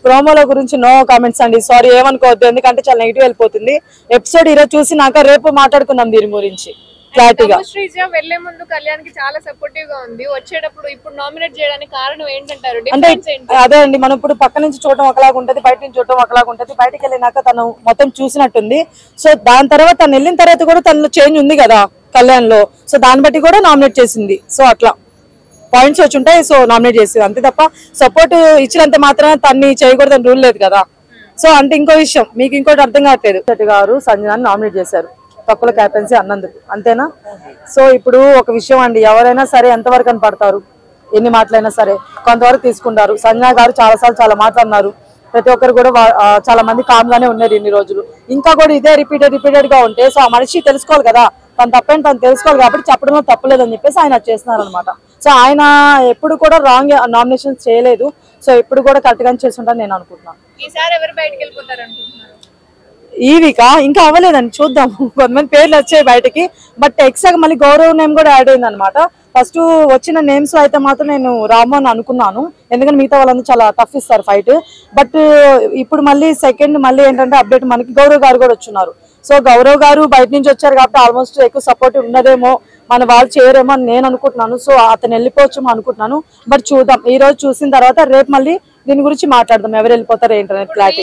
ప్రోమోల గురించి no comments అండి, sorry ఏమనుకోవద్దు, ఎందుకంటే చాలా నెగిటివ్ వెళ్ళిపోతుంది ఎపిసోడ్. ఈరోజు చూసినాక రేపు మాట్లాడుకుందాం దీని గురించి క్లారిటీగా. శ్రీజ వెళ్లే ముందు కళ్యాణ్ కి చాలా సపోర్టివ్ గా ఉంది, వచ్చేటప్పుడు ఇప్పుడు నామినేట్ చేయడానికి కారణం ఏంటంటారు? అంటే అదే అండి, మనం ఇప్పుడు పక్క నుంచి చూడడం ఒకలాగా ఉంటది, బయట నుంచి చూడడం ఒకలాగా ఉంటది. బయటకు వెళ్ళినాక తను మొత్తం చూసినట్టుంది. సో దాని తర్వాత తను వెళ్ళిన తర్వాత కూడా తనలో చేంజ్ ఉంది కదా కళ్యాణ్ లో, సో దాన్ని బట్టి కూడా నామినేట్ చేసింది. సో అట్లా పాయింట్స్ వచ్చి ఉంటాయి, సో నామినేట్ చేసింది అంతే తప్ప సపోర్ట్ ఇచ్చినంత మాత్రమే తన్ని చేయకూడదని రూల్ లేదు కదా. సో అంటే ఇంకో విషయం మీకు ఇంకోటి అర్థం కావట్లేదు, శెట్టి గారు సంజనాన్ని నామినేట్ చేశారు తక్కువ క్యాప్టెన్సీ అన్నందుకు, అంతేనా? సో ఇప్పుడు ఒక విషయం అండి, ఎవరైనా సరే ఎంతవరకు అని పడతారు, ఎన్ని మాటలైనా సరే కొంతవరకు తీసుకుంటారు. సంజన గారు చాలాసార్లు చాలా మాట్లాడినారు, ప్రతి ఒక్కరు కూడా చాలా మంది కామ్ గానే ఉన్నారు ఇన్ని రోజులు. ఇంకా కూడా ఇదే రిపీటెడ్ గా ఉంటే సో ఆ మనిషి తెలుసుకోవాలి కదా, తను తప్పని తను తెలుసుకోవాలి కాబట్టి చెప్పడంలో తప్పలేదని చెప్పేసి ఆయన చేస్తున్నారు అనమాట. సో ఆయన ఎప్పుడు కూడా రాంగ్ నామినేషన్స్ చేయలేదు, సో ఎప్పుడు కూడా కరెక్ట్ గానే చేస్తుంటాను నేను అనుకుంటున్నాను. ఈసారి ఎవరు బయటకు వెళ్ళిపోతారు అనుకుంటున్నారు? ఈ వీక్ ఇంకా అవ్వలేదండి, చూద్దాం. కొంతమంది పేర్లు వచ్చాయి బయటకి, బట్ ఎక్స్ట్రా మళ్ళీ గౌరవ్ నేమ్ కూడా యాడ్ అయింది అనమాట. ఫస్ట్ వచ్చిన నేమ్స్ లో అయితే మాత్రం నేను రాము అని అనుకున్నాను, ఎందుకంటే మిగతా వాళ్ళందరూ చాలా టఫ్ ఇస్తారు ఫైట్. బట్ ఇప్పుడు మళ్ళీ సెకండ్ మళ్ళీ ఏంటంటే అప్డేట్ మనకి గౌరవ్ గారు కూడా వచ్చున్నారు. సో గౌరవ్ గారు బయట నుంచి వచ్చారు కాబట్టి ఆల్మోస్ట్ ఎక్కువ సపోర్ట్ ఉన్నదేమో, మన వాళ్ళు చేయరేమో అని నేను అనుకుంటున్నాను. సో అతను వెళ్ళిపోవచ్చేమో అనుకుంటున్నాను, బట్ చూద్దాం. ఈ రోజు చూసిన తర్వాత రేపు మళ్ళీ దీని గురించి మాట్లాడదాం, ఎవరు వెళ్ళిపోతారు ఏంటనేది క్లారిటీ.